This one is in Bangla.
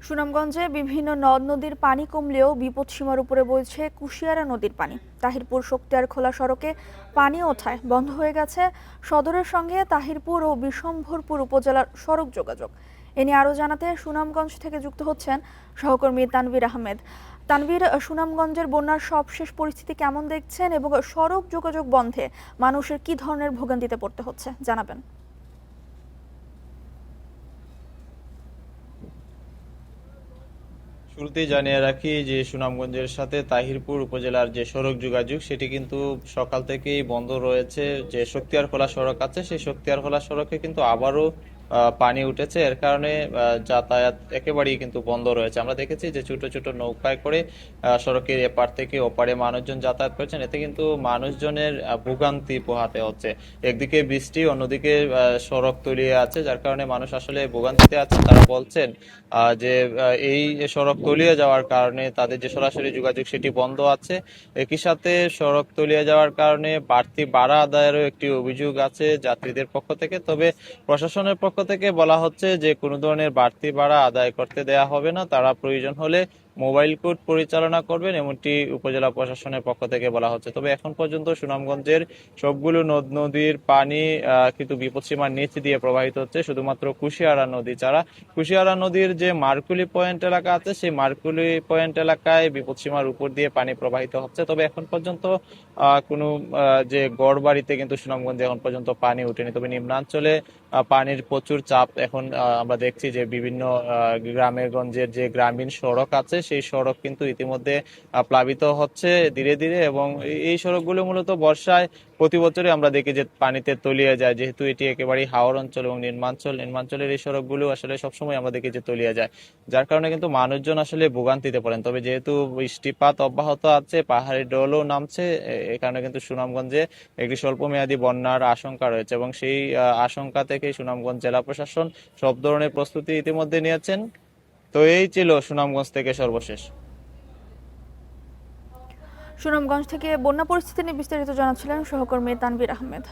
সুনামগঞ্জে বিভিন্ন নদ নদীর পানি কমলেও বিপদসীমার উপরে বইছে কুশিয়ারা নদীর পানি। তাহিরপুর শক্তিয়ার খোলা সড়কে পানি ওঠায় বন্ধ হয়ে গেছে সদরের সঙ্গে তাহিরপুর ও বিশম্ভরপুর উপজেলার সড়ক যোগাযোগ। এ নিয়ে আরও জানাতে সুনামগঞ্জ থেকে যুক্ত হচ্ছেন সহকর্মী তানভীর আহমেদ। তানভীর, সুনামগঞ্জের বন্যার সবশেষ পরিস্থিতি কেমন দেখছেন এবং সড়ক যোগাযোগ বন্ধে মানুষের কি ধরনের ভোগান্তিতে পড়তে হচ্ছে জানাবেন। শুরুতেই জানিয়ে রাখি যে সুনামগঞ্জের সাথে তাহিরপুর উপজেলার যে সড়ক যোগাযোগ সেটি কিন্তু সকাল থেকেই বন্ধ রয়েছে। যে শক্তিয়ারখোলা সড়ক আছে সেই শক্তিয়ারখোলা সড়কে কিন্তু আবারও পানি উঠেছে। এর কারণে যাতায়াত একেবারেই কিন্তু বন্ধ রয়েছে। আমরা দেখেছি যে ছোট ছোট নৌকায় করে সড়কের এপার থেকে ওপারে মানুষজন যাতায়াত করছেন। এতে কিন্তু মানুষজনের ভোগান্তি পোহাতে হচ্ছে। একদিকে বৃষ্টি, অন্যদিকে সড়ক তলিয়ে আছে, যার কারণে মানুষ আসলে ভোগান্তিতে আছে। তারা বলছেন যে এই সড়ক তলিয়ে যাওয়ার কারণে তাদের যে সরাসরি যোগাযোগ সেটি বন্ধ আছে। একই সাথে সড়ক তলিয়ে যাওয়ার কারণে বাড়তি ভাড়া আদায়েরও একটি অভিযোগ আছে যাত্রীদের পক্ষ থেকে। তবে প্রশাসনের পক্ষ থেকে বলা হচ্ছে যে কোনো ধরনের বাড়তি ভাড়া আদায় করতে দেয়া হবে না। তারা প্রয়োজন হলে মোবাইল কোর্ট পরিচালনা করবেন, এমনটি উপজেলা প্রশাসনের পক্ষ থেকে বলা হচ্ছে। তবে এখন পর্যন্ত সুনামগঞ্জের সবগুলো নদ নদীর পানি কিন্তু বিপদসীমার নিচ দিয়ে প্রবাহিত হচ্ছে, শুধুমাত্র কুশিয়ারা নদী ছাড়া। কুশিয়ারা নদীর যে মারকুলি পয়েন্ট এলাকা আছে সেই মারকুলি পয়েন্ট এলাকায় বিপদসীমার উপর দিয়ে পানি প্রবাহিত হচ্ছে। তবে এখন পর্যন্ত কোনো যে গড় বাড়িতে কিন্তু সুনামগঞ্জে এখন পর্যন্ত পানি উঠেনি। তবে নিম্নাঞ্চলে পানির প্রচুর চাপ। এখন আমরা দেখছি যে বিভিন্ন গ্রামে গঞ্জের যে গ্রামীণ সড়ক আছে সেই সড়ক কিন্তু ইতিমধ্যে প্লাবিত হচ্ছে ধীরে ধীরে, এবং এই সড়কগুলো মূলত বর্ষায় প্রতি বছরই আমরা দেখি যে পানিতে তলিয়ে যায়, যেহেতু এটি একেবারেই হাওর অঞ্চল এবং নিম্নাঞ্চলের এই সড়কগুলো আসলে সবসময় আমরা দেখি যে তলিয়ে যায়, যার কারণে কিন্তু মানুষজন আসলে ভোগান্তিতে পড়েন। তবে যেহেতু বৃষ্টিপাত অব্যাহত আছে, পাহাড়ি ঢলও নামছে, এ কারণে কিন্তু সুনামগঞ্জে একটি স্বল্প মেয়াদী বন্যার আশঙ্কা রয়েছে, এবং সেই আশঙ্কা থেকে সুনামগঞ্জ জেলা প্রশাসন সব ধরনের প্রস্তুতি ইতিমধ্যে নিয়েছেন। তো এই ছিল সুনামগঞ্জ থেকে সর্বশেষ। সুনামগঞ্জ থেকে বন্যা পরিস্থিতি নিয়ে বিস্তারিত জানাচ্ছিলেন সহকর্মী তানভীর আহমেদ।